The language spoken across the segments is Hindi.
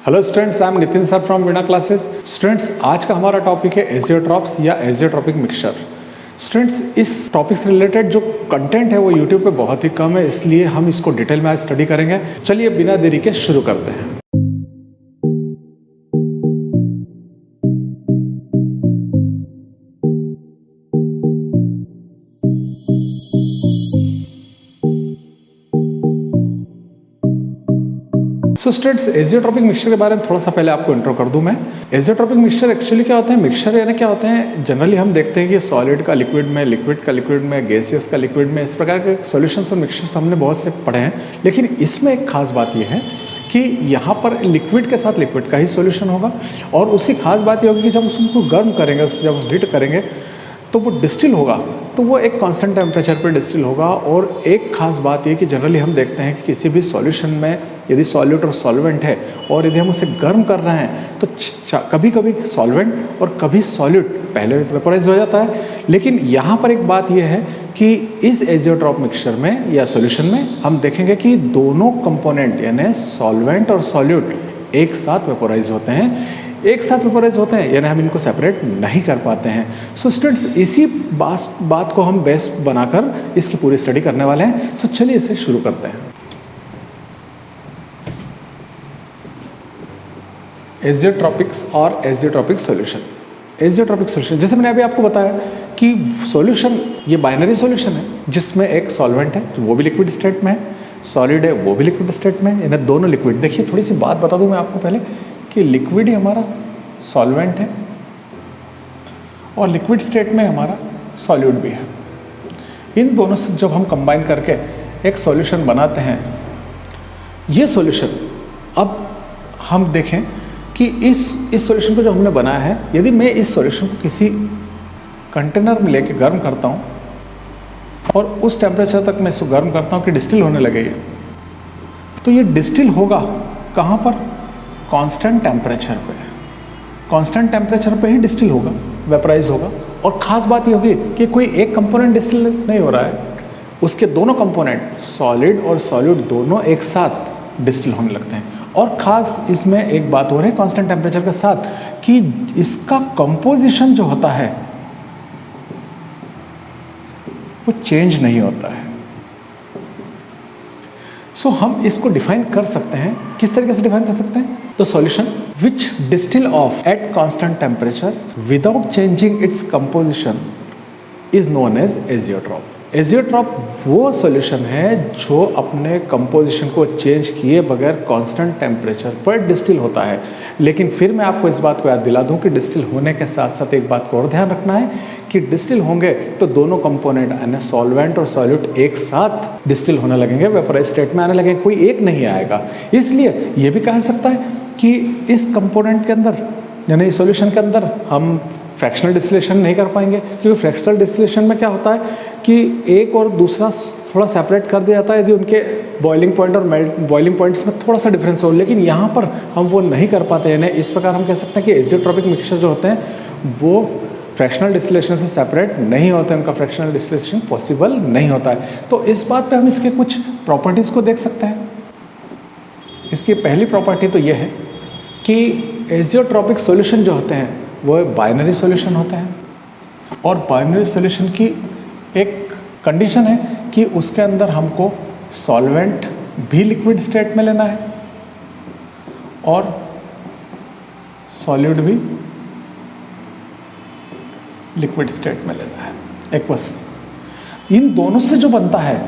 Hello students, I am Nitin sir from Veena classes. Students, आज का हमारा टॉपिक है एजियोट्रॉप्स या एजियोट्रॉपिक मिक्सचर। स्टूडेंट्स, इस टॉपिक से रिलेटेड जो कंटेंट है वो यूट्यूब पे बहुत ही कम है, इसलिए हम इसको डिटेल में आज स्टडी करेंगे। चलिए बिना देरी के शुरू करते हैं। सो स्टूडेंट्स, एजियोट्रॉपिक मिक्सचर के बारे में थोड़ा सा पहले आपको इंट्रो कर दूं मैं। एजियोट्रॉपिक मिक्सचर एक्चुअली क्या होता है? मिक्सचर यानी क्या होते हैं? जनरली हम देखते हैं कि सॉलिड का लिक्विड में, लिक्विड का लिक्विड में, गैसियस का लिक्विड में, इस प्रकार के सॉल्यूशंस और मिक्सचर्स हमने बहुत से पढ़े हैं। लेकिन इसमें एक खास बात यह है कि यहाँ पर लिक्विड के साथ लिक्विड का ही सॉल्यूशन होगा, और उसकी खास बात यह होगी कि जब उसको गर्म करेंगे, जब हीट करेंगे तो वो डिस्टिल होगा, तो वो एक कांस्टेंट टेम्परेचर पे डिस्टिल होगा। और एक खास बात ये कि जनरली हम देखते हैं कि किसी भी सॉल्यूशन में यदि सॉल्यूट और सॉल्वेंट है और यदि हम उसे गर्म कर रहे हैं तो कभी कभी सॉल्वेंट और कभी सॉल्यूट पहले वेपोराइज हो जाता है। लेकिन यहाँ पर एक बात यह है कि इस एजियोट्रॉप मिक्सचर में या सॉल्यूशन में हम देखेंगे कि दोनों कंपोनेंट यानी सॉल्वेंट और सॉल्यूट एक साथ वेपोराइज होते हैं, यानी हम इनको सेपरेट नहीं कर पाते हैं। सो स्टूडेंट्स, इसी बात को हम बेस बनाकर इसकी पूरी स्टडी करने वाले हैं। सो चलिए इसे शुरू करते हैं। एजियोट्रॉपिक्स और एजियोट्रॉपिक सॉल्यूशन। एजियोट्रॉपिक सॉल्यूशन, जैसे मैंने अभी आपको बताया कि सॉल्यूशन ये बाइनरी सॉल्यूशन है जिसमें एक सॉल्वेंट है वो भी लिक्विड स्टेट में है, सॉलिड है वो भी लिक्विड स्टेट में है, यानी दोनों लिक्विड। देखिए, थोड़ी सी बात बता दूं मैं आपको पहले कि लिक्विड ही हमारा सॉल्वेंट है और लिक्विड स्टेट में हमारा सॉल्यूट भी है। इन दोनों से जब हम कंबाइन करके एक सॉल्यूशन बनाते हैं, ये सॉल्यूशन, अब हम देखें कि इस सॉल्यूशन को जो हमने बनाया है, यदि मैं इस सॉल्यूशन को किसी कंटेनर में लेके गर्म करता हूँ और उस टेम्परेचर तक मैं इसको गर्म करता हूँ कि डिस्टिल होने लगेगी, तो ये डिस्टिल होगा कहाँ पर? कांस्टेंट टेम्परेचर पे। कांस्टेंट टेम्परेचर पे ही डिस्टिल होगा, वेपराइज होगा। और ख़ास बात ये होगी कि कोई एक कंपोनेंट डिस्टिल नहीं हो रहा है, उसके दोनों कंपोनेंट सॉलिड और सॉल्यूट दोनों एक साथ डिस्टिल होने लगते हैं। और ख़ास इसमें एक बात हो रही है कांस्टेंट टेम्परेचर के साथ कि इसका कंपोजिशन जो होता है वो चेंज नहीं होता है। सो हम इसको डिफाइन कर सकते हैं, किस तरीके से डिफाइन कर सकते हैं? The solution which distil off at constant temperature without changing its composition is known as azeotrope. Azeotrope वो सॉल्यूशन है जो अपने कंपोजिशन को चेंज किए बगैर कांस्टेंट टेम्परेचर पर डिस्टिल होता है। लेकिन फिर मैं आपको इस बात को याद दिला दूं कि डिस्टिल होने के साथ साथ एक बात को और ध्यान रखना है कि डिस्टिल होंगे तो दोनों कंपोनेंट यानी सॉल्वेंट और सॉल्यूट एक साथ डिस्टिल होने लगेंगे, वेपोराइज स्टेट में आने लगेंगे, कोई एक नहीं आएगा। इसलिए ये भी कहा सकता है कि इस कंपोनेंट के अंदर यानी सॉल्यूशन के अंदर हम फ्रैक्शनल डिस्टिलेशन नहीं कर पाएंगे, क्योंकि फ्रैक्शनल डिस्टिलेशन में क्या होता है कि एक और दूसरा थोड़ा सेपरेट कर दिया जाता है यदि उनके बॉइलिंग पॉइंट और बॉइलिंग पॉइंट्स में थोड़ा सा डिफरेंस हो। लेकिन यहाँ पर हम वो नहीं कर पाते, यानी इस प्रकार हम कह सकते हैं कि एजियोट्रॉपिक मिक्सचर जो होते हैं वो फ्रैक्शनल डिस्टिलेशन से सेपरेट नहीं होते हैं, उनका फ्रैक्शनल डिस्टिलेशन पॉसिबल नहीं होता है। तो इस बात पे हम इसके कुछ प्रॉपर्टीज़ को देख सकते हैं। इसकी पहली प्रॉपर्टी तो ये है कि एजियोट्रॉपिक सॉल्यूशन जो होते हैं वो बाइनरी सॉल्यूशन होते हैं, और बाइनरी सॉल्यूशन की एक कंडीशन है कि उसके अंदर हमको सॉल्वेंट भी लिक्विड स्टेट में लेना है और सॉल्यूट भी लिक्विड स्टेट में लेना है। एक बस इन दोनों से जो बनता है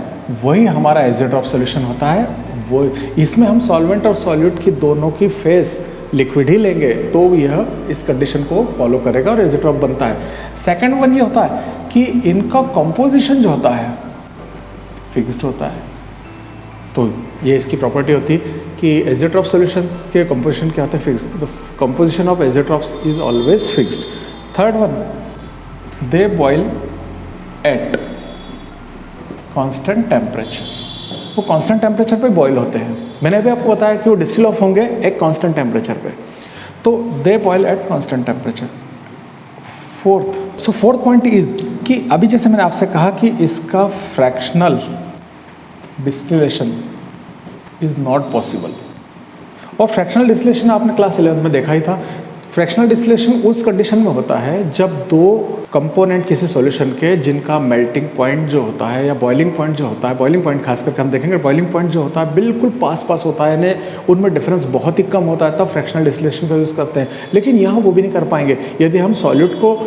वही हमारा एजियोट्रॉप सॉल्यूशन होता है। वो इसमें हम सॉल्वेंट और सॉल्यूट की दोनों की फेस लिक्विड ही लेंगे तो यह इस कंडीशन को फॉलो करेगा और एजियोट्रॉप बनता है। सेकंड वन ये होता है कि इनका कंपोजिशन जो होता है फिक्स्ड होता है। तो ये इसकी प्रॉपर्टी होती है कि एजियोट्रॉप सॉल्यूशंस के कंपोजिशन क्या होते हैं? Fixed. The composition of azeotropes is always fixed. Third one, they boil at constant temperature. वो कांस्टेंट टेम्परेचर पे बॉयल होते हैं। मैंने अभी आपको बताया कि वो डिस्टिल ऑफ होंगे एक कांस्टेंट टेम्परेचर पे, तो they boil at constant temperature. Fourth point is कि अभी जैसे मैंने आपसे कहा कि इसका fractional distillation is not possible, और फ्रैक्शनल डिस्टिलेशन आपने क्लास 11 में देखा ही था। फ्रैक्शनल डिस्टिलेशन उस कंडीशन में होता है जब दो कंपोनेंट किसी सॉल्यूशन के जिनका मेल्टिंग पॉइंट जो होता है या बॉइलिंग पॉइंट जो होता है, बॉइलिंग पॉइंट खास करके हम देखेंगे, बॉइलिंग पॉइंट जो होता है बिल्कुल पास होता है, यानी उनमें डिफरेंस बहुत ही कम होता है, तब फ्रैक्शनल डिस्टिलेशन का यूज़ करते हैं। लेकिन यहाँ वो भी नहीं कर पाएंगे। यदि हम सॉल्यूट को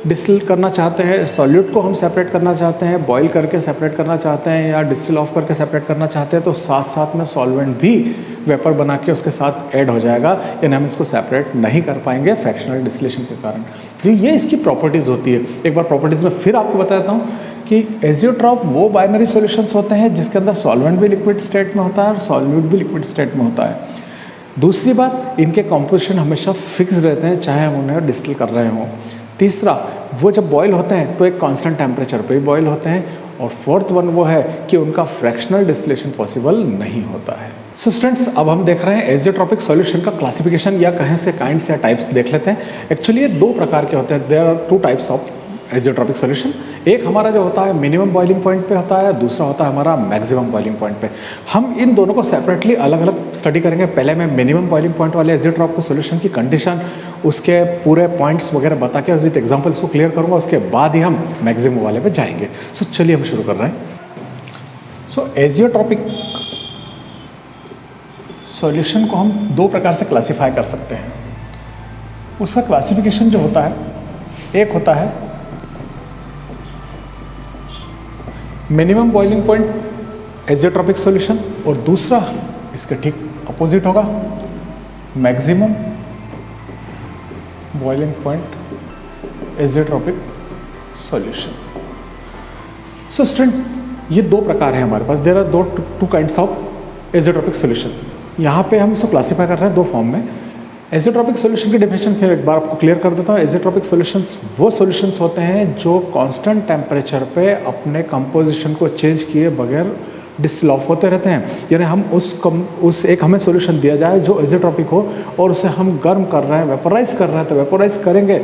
डिस्टिल करना चाहते हैं, सॉल्यूट को हम सेपरेट करना चाहते हैं, बॉईल करके सेपरेट करना चाहते हैं या डिस्टिल ऑफ करके सेपरेट करना चाहते हैं, तो साथ साथ में सॉल्वेंट भी वेपर बना के उसके साथ ऐड हो जाएगा, यानी हम इसको सेपरेट नहीं कर पाएंगे फ्रैक्शनल डिस्टिलेशन के कारण। तो ये इसकी प्रॉपर्टीज़ होती है। एक बार प्रॉपर्टीज़ में फिर आपको बता देता हूँ कि एजियोट्रॉप वो बाइनरी सॉल्यूशंस होते हैं जिसके अंदर सॉल्वेंट भी लिक्विड स्टेट में होता है और सॉल्यूट भी लिक्विड स्टेट में होता है। दूसरी बात, इनके कॉम्पोजिशन हमेशा फिक्स रहते हैं चाहे हम उन्हें डिस्टिल कर रहे हों। तीसरा, वो जब बॉयल होते हैं तो एक कांस्टेंट टेम्परेचर पे ही बॉयल होते हैं। और फोर्थ वन वो है कि उनका फ्रैक्शनल डिस्टिलेशन पॉसिबल नहीं होता है। सो स्टूडेंट्स, अब हम देख रहे हैं एजियोट्रॉपिक सॉल्यूशन का क्लासिफिकेशन या कहें से काइंड्स या टाइप्स देख लेते हैं। एक्चुअली ये दो प्रकार के होते हैं। There are two types of azeotropic solution. एक हमारा जो होता है मिनिमम बॉइलिंग पॉइंट पे होता है, दूसरा होता है हमारा मैक्सिमम बॉइलिंग पॉइंट पे। हम इन दोनों को सेपरेटली अलग अलग स्टडी करेंगे। पहले मैं मिनिमम बॉइलिंग पॉइंट वाले एजियोट्रॉप के सॉल्यूशन की कंडीशन, उसके पूरे पॉइंट्स वगैरह बता के विद एग्जांपल्स को क्लियर करूंगा, उसके बाद ही हम मैक्सिमम वाले पे जाएंगे। सो चलिए हम शुरू कर रहे हैं। सो एजियोट्रॉपिक सॉल्यूशन को हम दो प्रकार से क्लासीफाई कर सकते हैं। उसका क्लासिफिकेशन जो होता है, एक होता है minimum boiling point azeotropic solution और दूसरा इसके ठीक अपोजिट होगा maximum boiling point azeotropic solution. So student, ये दो प्रकार हैं हमारे पास। There are two kinds of azeotropic solution. यहाँ पे हम इसको क्लासीफाई कर रहे हैं दो फॉर्म में। एजियोट्रॉपिक सॉल्यूशन की डेफिनेशन फिर एक बार आपको क्लियर कर देता हूँ। एजियोट्रॉपिक सॉल्यूशंस वो सॉल्यूशंस होते हैं जो कांस्टेंट टेम्परेचर पे अपने कंपोजिशन को चेंज किए बगैर डिस्टिल ऑफ होते रहते हैं। यानी हम उस एक हमें सॉल्यूशन दिया जाए जो एजियोट्रॉपिक हो और उसे हम गर्म कर रहे हैं, वेपोराइज कर रहे हैं, तो वेपोराइज करेंगे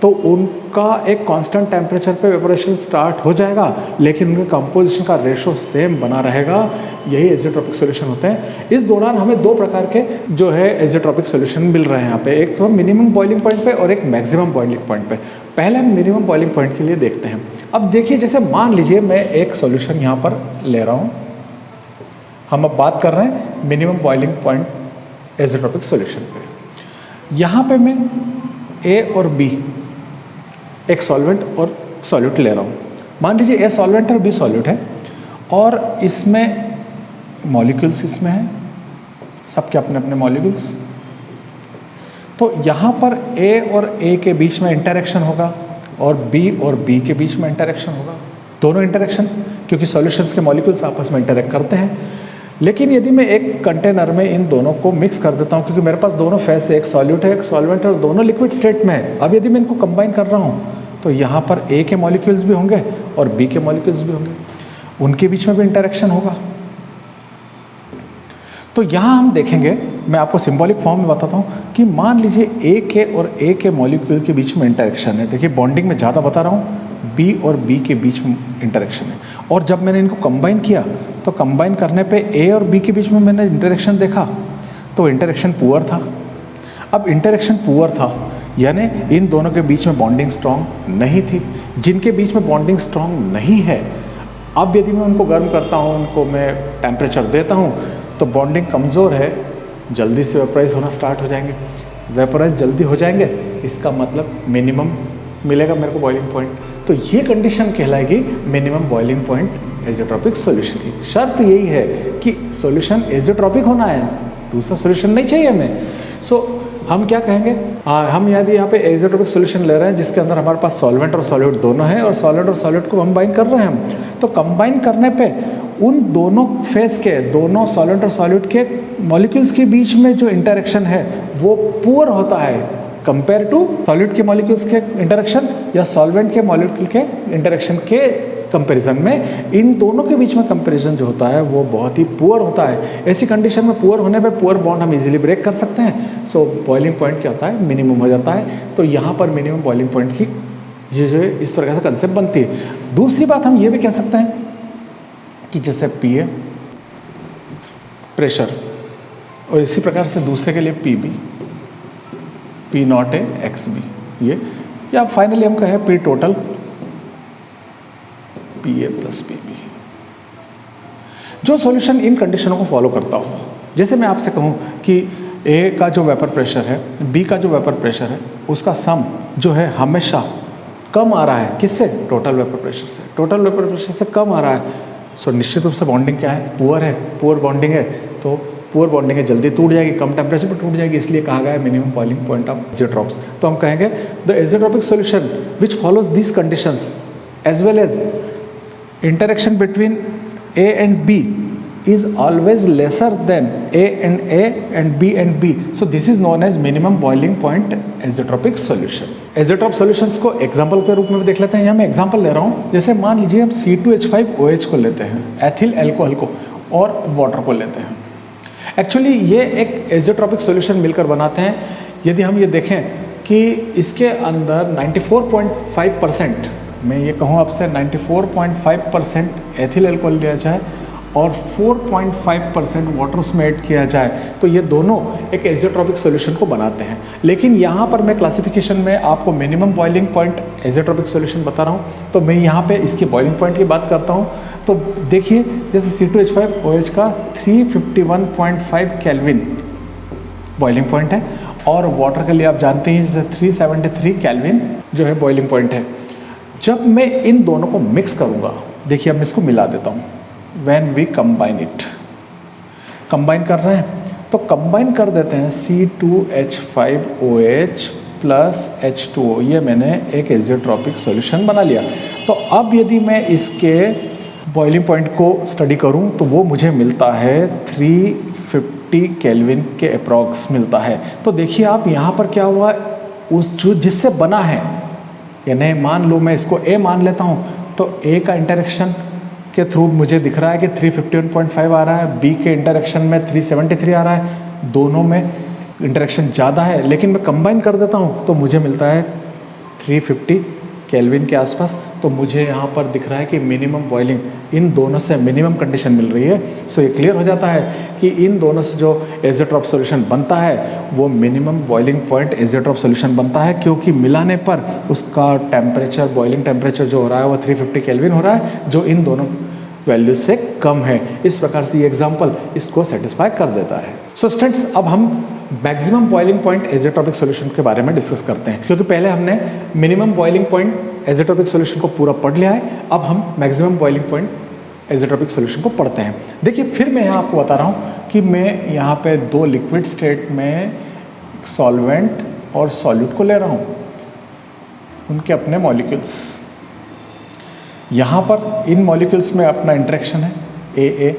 तो उनका एक कांस्टेंट टेम्परेचर पे वेपोरेशन स्टार्ट हो जाएगा, लेकिन उनके कंपोजिशन का रेशो सेम बना रहेगा। यही एजियोट्रॉपिक सॉल्यूशन होते हैं। इस दौरान हमें दो प्रकार के जो है एजियोट्रॉपिक सॉल्यूशन मिल रहे हैं यहाँ पे। एक तो मिनिमम बॉइलिंग पॉइंट पे और एक मैक्सिमम बॉइलिंग पॉइंट पे। पहले हम मिनिमम बॉइलिंग पॉइंट के लिए देखते हैं। अब देखिए, जैसे मान लीजिए मैं एक सॉल्यूशन यहाँ पर ले रहा हूँ। हम अब बात कर रहे हैं minimum boiling point azeotropic solution पे। यहाँ पे मैं ए और बी, एक सॉल्वेंट और सॉल्यूट ले रहा हूँ। मान लीजिए ए सॉल्वेंट और बी सॉल्यूट है और इसमें मॉलिक्यूल्स इसमें हैं, सबके अपने अपने मॉलिक्यूल्स। तो यहाँ पर ए और ए के बीच में इंटरेक्शन होगा और बी के बीच में इंटरेक्शन होगा। दोनों इंटरेक्शन, क्योंकि सॉल्यूशंस के मॉलिक्यूल्स आपस में इंटरेक्ट करते हैं। लेकिन यदि मैं एक कंटेनर में इन दोनों को मिक्स कर देता हूँ, क्योंकि मेरे पास दोनों फेस है, एक सॉल्यूट है एक सॉल्वेंट है और दोनों लिक्विड स्टेट में है। अब यदि मैं इनको कंबाइन कर रहा हूँ तो यहाँ पर ए के मॉलिक्यूल्स भी होंगे और बी के मॉलिक्यूल्स भी होंगे, उनके बीच में भी इंटरेक्शन होगा। तो यहाँ हम देखेंगे, मैं आपको सिंबॉलिक फॉर्म में बताता हूँ कि मान लीजिए ए के और ए के मॉलिक्यूल के बीच में इंटरेक्शन है। देखिए बॉन्डिंग में ज़्यादा बता रहा हूँ, बी और बी के बीच में इंटरेक्शन है। और जब मैंने इनको कंबाइन किया तो कंबाइन करने पे ए और बी के बीच में मैंने इंटरेक्शन देखा तो इंटरेक्शन पुअर था। अब इंटरेक्शन पुअर था यानी इन दोनों के बीच में बॉन्डिंग स्ट्रॉन्ग नहीं थी। जिनके बीच में बॉन्डिंग स्ट्रॉन्ग नहीं है, अब यदि मैं उनको गर्म करता हूँ, उनको मैं टेम्परेचर देता हूँ, तो बॉन्डिंग कमज़ोर है, जल्दी से वेपोराइज होना स्टार्ट हो जाएंगे। वेपोराइज जल्दी हो जाएंगे, इसका मतलब मिनिमम मिलेगा मेरे को बॉइलिंग पॉइंट। तो ये कंडीशन कहलाएगी minimum boiling point azeotropic solution की। शर्त यही है कि सॉल्यूशन एजियोट्रॉपिक होना है, दूसरा सॉल्यूशन नहीं चाहिए हमें। सो हम क्या कहेंगे, हम यदि यहाँ पे एजियोट्रॉपिक सॉल्यूशन ले रहे हैं जिसके अंदर हमारे पास सॉल्वेंट और सॉल्यूट दोनों हैं और सॉल्वेंट और सॉल्यूट को कंबाइन कर रहे हैं हम, तो कंबाइन करने पे उन दोनों फेस के, दोनों सॉल्वेंट और सॉल्यूट के मॉलिक्यूल्स के बीच में जो इंटरेक्शन है वो पुअर होता है कंपेयर टू सॉल्यूट के मॉलिक्यूल्स के इंटरेक्शन या सॉल्वेंट के मॉलिक्यूल के इंटरेक्शन के कंपैरिजन में। इन दोनों के बीच में कंपैरिजन जो होता है वो बहुत ही पुअर होता है। ऐसी कंडीशन में पुअर होने पे पुअर बॉन्ड हम इजीली ब्रेक कर सकते हैं। सो बॉइलिंग पॉइंट क्या होता है, मिनिमम हो जाता है। तो यहाँ पर मिनिमम बॉइलिंग पॉइंट की जो इस तरह से कंसेप्ट बनती है। दूसरी बात हम ये भी कह सकते हैं कि जैसे पीए प्रेशर और इसी प्रकार से दूसरे के लिए P B, P not A X B ये, या फाइनली हम कहें P total P A plus P B. जो सॉल्यूशन इन कंडीशनों को फॉलो करता हो, जैसे मैं आपसे कहूँ कि ए का जो वेपर प्रेशर है, बी का जो वेपर प्रेशर है, उसका सम जो है हमेशा कम आ रहा है, किससे? टोटल वेपर प्रेशर से। टोटल वेपर प्रेशर से कम आ रहा है, सो निश्चित रूप से बॉन्डिंग क्या है? पुअर है, पुअर बॉन्डिंग है, तो पुअर बॉन्डिंग है, जल्दी टूट जाएगी, कम टेम्परेचर पर टूट जाएगी, इसलिए कहा गया है minimum boiling point of azeotropes. तो हम कहेंगे the azeotropic solution which follows this conditions as well as interaction between A and B is always lesser than A and B and B. So this is known as minimum boiling point azeotropic solution. Azeotrope solutions को एग्जाम्पल के रूप में देख लेते हैं। यहाँ मैं एग्जाम्पल ले रहा हूँ, जैसे मान लीजिए हम C2H5OH को लेते हैं, एथिल एल्कोहल को, और वाटर को लेते हैं। एक्चुअली ये एक एजेट्रोपिक सॉल्यूशन मिलकर बनाते हैं। यदि हम ये देखें कि इसके अंदर 94.5%, मैं ये कहूँ आपसे 94.5% एथिल एल्कोहल लिया जाए और 4.5% वाटर उसमें ऐड किया जाए, तो ये दोनों एक एजेट्रोपिक सॉल्यूशन को बनाते हैं। लेकिन यहाँ पर मैं क्लासिफिकेशन में आपको मिनिमम बॉइलिंग पॉइंट एजेट्रोपिक सॉल्यूशन बता रहा हूँ, तो मैं यहाँ पे इसकी बॉइलिंग पॉइंट की बात करता हूँ। तो देखिए, जैसे C2H5OH का 351.5 केल्विन बॉइलिंग पॉइंट है, और वाटर के लिए आप जानते हैं जैसे 373 केल्विन जो है बॉइलिंग पॉइंट है। जब मैं इन दोनों को मिक्स करूँगा, देखिए अब मैं इसको मिला देता हूँ, when we combine it, combine कर रहे हैं तो कंबाइन कर देते हैं C2H5OH प्लस H2O, ये मैंने एक एजेट्रोपिक सॉल्यूशन बना लिया। तो अब यदि मैं इसके बॉइलिंग पॉइंट को स्टडी करूं तो वो मुझे मिलता है 350 केल्विन के अप्रॉक्स मिलता है। तो देखिए आप यहाँ पर क्या हुआ, उस जो जिससे बना है, यानी मान लो मैं इसको A मान लेता हूँ, तो A का इंटरेक्शन के थ्रू मुझे दिख रहा है कि 351.5 आ रहा है, B के इंटरेक्शन में 373 आ रहा है, दोनों में इंटरेक्शन ज़्यादा है। लेकिन मैं कंबाइन कर देता हूँ तो मुझे मिलता है 350 केल्विन के आसपास। तो मुझे यहाँ पर दिख रहा है कि मिनिमम बॉइलिंग इन दोनों से मिनिमम कंडीशन मिल रही है। सो ये क्लियर हो जाता है कि इन दोनों से जो एजेट्रोप सॉल्यूशन बनता है वो मिनिमम बॉइलिंग पॉइंट एजेट्रोप सॉल्यूशन बनता है, क्योंकि मिलाने पर उसका टेम्परेचर, बॉइलिंग टेम्परेचर जो हो रहा है वो 350 केल्विन हो रहा है, जो इन दोनों वैल्यू से कम है। इस प्रकार से ये एग्जाम्पल इसको सेटिस्फाई कर देता है। सो स्टूडेंट्स, अब हम मैक्सिमम बॉइलिंग पॉइंट एजेट्रोपिक सॉल्यूशन के बारे में डिस्कस करते हैं, क्योंकि पहले हमने मिनिमम बॉइलिंग पॉइंट एजेट्रोपिक सॉल्यूशन को पूरा पढ़ लिया है। अब हम मैक्सिमम बॉइलिंग पॉइंट एजेट्रोपिक सॉल्यूशन को पढ़ते हैं। देखिए, फिर मैं यहाँ आपको बता रहा हूँ कि मैं यहाँ पे दो लिक्विड स्टेट में सॉल्वेंट और सॉल्यूट को ले रहा हूँ, उनके अपने मॉलिक्यूल्स। यहाँ पर इन मॉलिक्यूल्स में अपना इंटरेक्शन है ए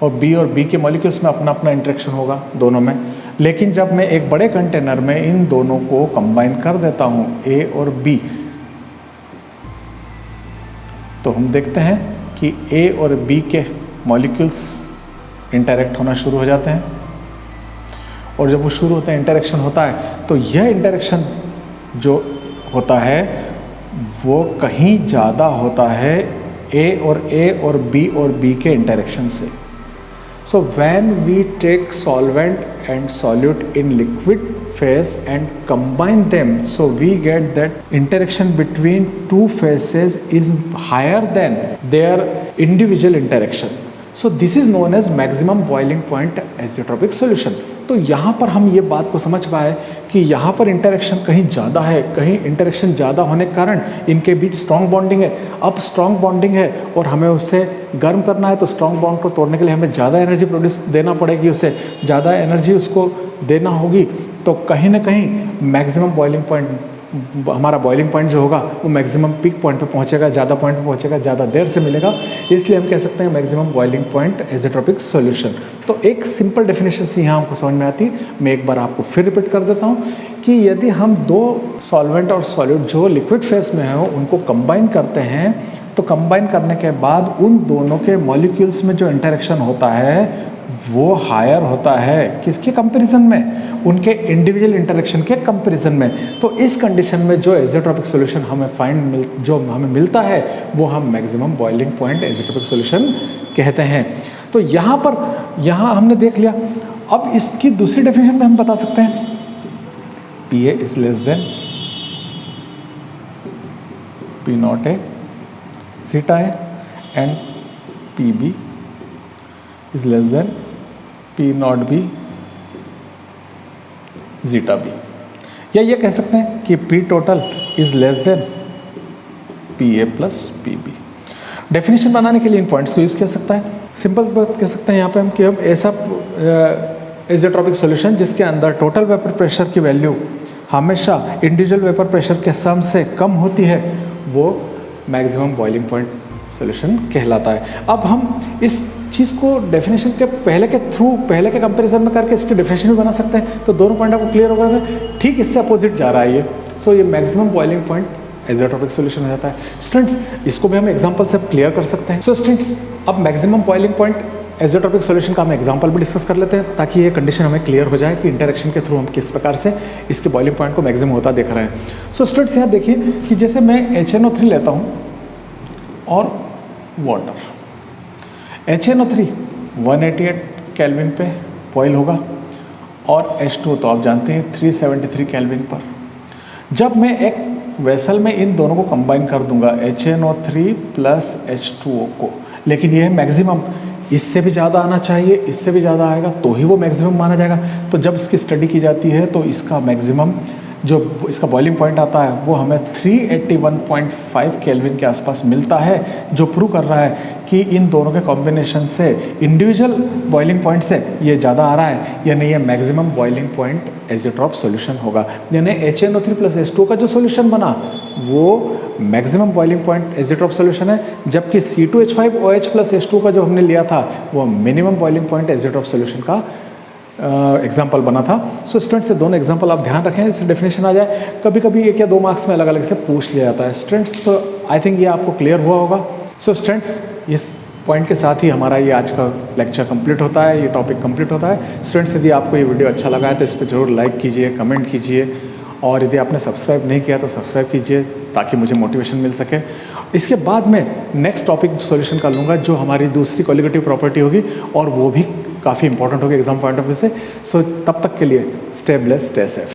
और बी के मॉलिक्यूल्स में अपना अपना इंटरेक्शन होगा दोनों में। लेकिन जब मैं एक बड़े कंटेनर में इन दोनों को कंबाइन कर देता हूँ ए और बी, तो हम देखते हैं कि ए और बी के मॉलिक्यूल्स इंटरेक्ट होना शुरू हो जाते हैं। और जब वो शुरू होते हैं, इंटरेक्शन होता है, तो यह इंटरेक्शन जो होता है वो कहीं ज़्यादा होता है ए और बी के इंटरेक्शन से। So when we take solvent and solute in liquid phase and combine them, so we get that interaction between two phases is higher than their individual interaction. So this is known as maximum boiling point azeotropic solution. तो यहाँ पर हम ये बात को समझ पाए कि यहाँ पर इंटरेक्शन कहीं ज़्यादा है, कहीं इंटरेक्शन ज़्यादा होने के कारण इनके बीच स्ट्रॉन्ग बॉन्डिंग है। अब स्ट्रॉन्ग बॉन्डिंग है और हमें उससे गर्म करना है, तो स्ट्रॉन्ग बॉन्ड को तोड़ने के लिए हमें ज़्यादा एनर्जी प्रोड्यूस देना पड़ेगी, उसे ज़्यादा एनर्जी उसको देना होगी। तो कहीं ना कहीं मैक्सिमम बॉइलिंग पॉइंट, हमारा बॉइलिंग पॉइंट जो होगा वो मैक्सिमम पीक पॉइंट पे पहुंचेगा, ज़्यादा पॉइंट पे पहुंचेगा, ज़्यादा देर से मिलेगा। इसलिए हम कह सकते हैं मैक्सिमम बॉइलिंग पॉइंट एजेट्रोपिक सॉल्यूशन। तो एक सिंपल डेफिनेशन से यहाँ हमको समझ में आती है। मैं एक बार आपको फिर रिपीट कर देता हूँ कि यदि हम दो सॉल्वेंट और सॉल्यूट जो लिक्विड फेस में हो उनको कंबाइन करते हैं, तो कंबाइन करने के बाद उन दोनों के मॉलिक्यूल्स में जो इंटरेक्शन होता है वो हायर होता है। किसके कंपैरिजन में? उनके इंडिविजुअल इंटरेक्शन के कंपैरिजन में। तो इस कंडीशन में जो एजेट्रोपिक सॉल्यूशन हमें जो हमें मिलता है वो हम मैक्सिमम बॉइलिंग पॉइंट एजेट्रोपिक सॉल्यूशन कहते हैं। तो यहाँ हमने देख लिया अब इसकी दूसरी डेफिनेशन में हम बता सकते हैं P A is less than P not A zeta A and P B is less than P not B zeta B, या ये कह सकते हैं कि P total is less than P A plus P B. Definition बनाने के लिए इन पॉइंट्स को यूज़ किया सकता है। सिंपल बात कह सकते हैं यहाँ पे हम कि हम ऐसा एजेट्रोपिक सॉल्यूशन जिसके अंदर टोटल वेपर प्रेशर की वैल्यू हमेशा इंडिविजुअल वेपर प्रेशर के सम से कम होती है, वो मैक्सिमम बॉइलिंग पॉइंट सॉल्यूशन कहलाता है। अब हम इस चीज़ को डेफिनेशन के पहले के कंपैरिजन में करके इसकी डेफिनेशन भी बना सकते हैं, तो दोनों पॉइंट आपको क्लियर होगा। ठीक इससे अपोजिट जा रहा है ये, सो ये मैक्सिमम बॉइलिंग पॉइंट एजेट्रोपिक सॉल्यूशन हो जाता है। स्टूडेंट्स, इसको भी हम एग्जांपल से क्लियर कर सकते हैं। सो स्टूडेंट्स, अब मैक्सिमम बॉइलिंग पॉइंट एजेट्रोपिक सॉल्यूशन का हम एग्जांपल भी डिस्कस कर लेते हैं, ताकि ये कंडीशन हमें क्लियर हो जाए कि इंटरेक्शन के थ्रू हम किस प्रकार से इसके बॉइलिंग पॉइंट को मैक्सिमम होता देख रहे हैं। सो स्टूडेंट्स, यहाँ देखिए कि जैसे मैं HNO3 लेता हूँ और वाटर, HNO3 188 केल्विन पे बॉयल होगा और H2 तो आप जानते हैं 373 केल्विन पर। जब मैं एक वेसल में इन दोनों को कंबाइन कर दूंगा HNO3 प्लस H2O को, लेकिन ये है मैक्सिमम, इससे भी ज़्यादा आना चाहिए, इससे भी ज़्यादा आएगा तो ही वो मैक्सिमम माना जाएगा। तो जब इसकी स्टडी की जाती है तो इसका मैक्सिमम जो इसका बॉइलिंग पॉइंट आता है वो हमें 381.5 केल्विन के आसपास मिलता है, जो प्रूव कर रहा है कि इन दोनों के कॉम्बिनेशन से इंडिविजुअल बॉइलिंग पॉइंट से ये ज़्यादा आ रहा है, यानी ये मैक्सिमम बॉइलिंग पॉइंट एजेट्रॉप सॉल्यूशन होगा। यानी HNO3 प्लस H2O का जो सॉल्यूशन बना वो मैक्सिमम बॉइलिंग पॉइंट एजेट्रॉप सॉल्यूशन है, जबकि C2H5OH प्लस H2O का जो हमने लिया था वो मिनिमम बॉइलिंग पॉइंट एजेट्रॉप सॉल्यूशन का एग्जाम्पल बना था। सो स्टूडेंट्स, से दोनों एग्जाम्पल आप ध्यान रखें, इससे डेफिनेशन आ जाए। कभी कभी 1 या 2 मार्क्स में अलग अलग से पूछ लिया जाता है स्टूडेंट्स, तो आई थिंक ये आपको क्लियर हुआ होगा। सो स्टूडेंट्स, इस पॉइंट के साथ ही हमारा ये आज का लेक्चर कंप्लीट होता है, ये टॉपिक कंप्लीट होता है। स्टूडेंट्स, यदि आपको ये वीडियो अच्छा लगा है तो इस पर जरूर लाइक कीजिए, कमेंट कीजिए, और यदि आपने सब्सक्राइब नहीं किया तो सब्सक्राइब कीजिए ताकि मुझे मोटिवेशन मिल सके। इसके बाद में नेक्स्ट टॉपिक सॉल्यूशन का लूँगा जो हमारी दूसरी कॉलिगेटिव प्रॉपर्टी होगी, और वो भी काफ़ी इंपॉर्टेंट होगी एग्जाम पॉइंट ऑफ व्यू से। सो तब तक के लिए स्टे ब्लेस्ड, स्टे सेफ।